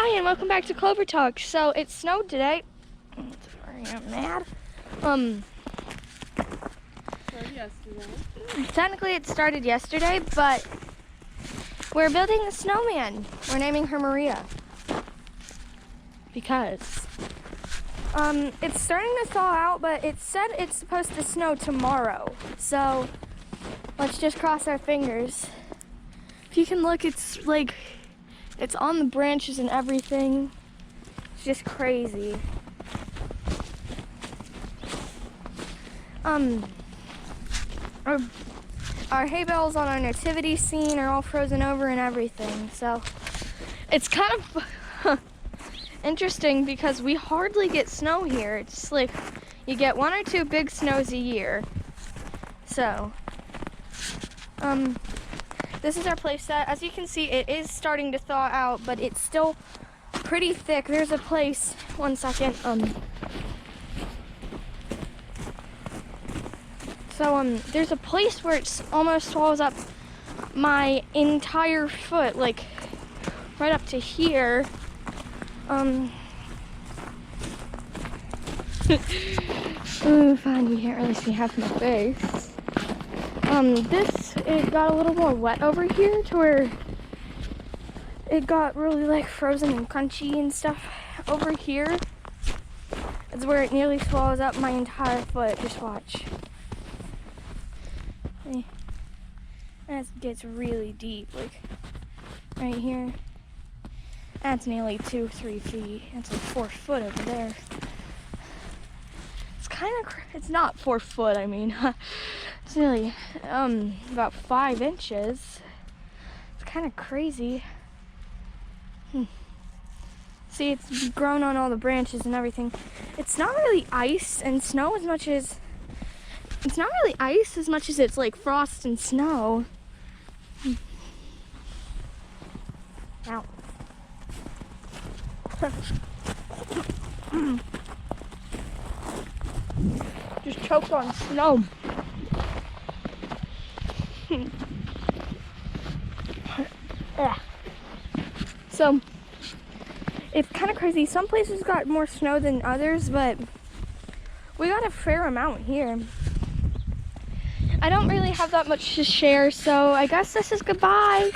Hi, and welcome back to Clover Talk. So it snowed today. Sorry, I'm mad. Technically it started yesterday, but we're building a snowman. We're naming her Maria because it's starting to thaw out, but it said it's supposed to snow tomorrow. So let's just cross our fingers. If you can look, it's like it's on the branches and everything. It's just crazy. Our hay bales on our nativity scene are all frozen over and everything. So it's kind of interesting because we hardly get snow here. It's like you get 1 or 2 big snows a year. So this is our play set. As you can see, it is starting to thaw out, but it's still pretty thick. There's a place, one second. There's a place where it almost swallows up my entire foot, like right up to here. Ooh, fine, you can't really see half my face. It got a little more wet over here to where it got really like frozen and crunchy and stuff. Over here is where it nearly swallows up my entire foot. Just watch. That gets really deep, like right here. That's nearly 2-3 feet. That's like 4 foot over there. It's kind of, it's not 4 foot, I mean. It's nearly about 5 inches. It's kind of crazy. See, it's grown on all the branches and everything. It's not really ice and snow as much as, it's not really ice as much as it's like frost and snow. Ow. Just choked on snow. So it's kind of crazy. Some places got more snow than others, but we got a fair amount here. I don't really have that much to share, so I guess this is goodbye.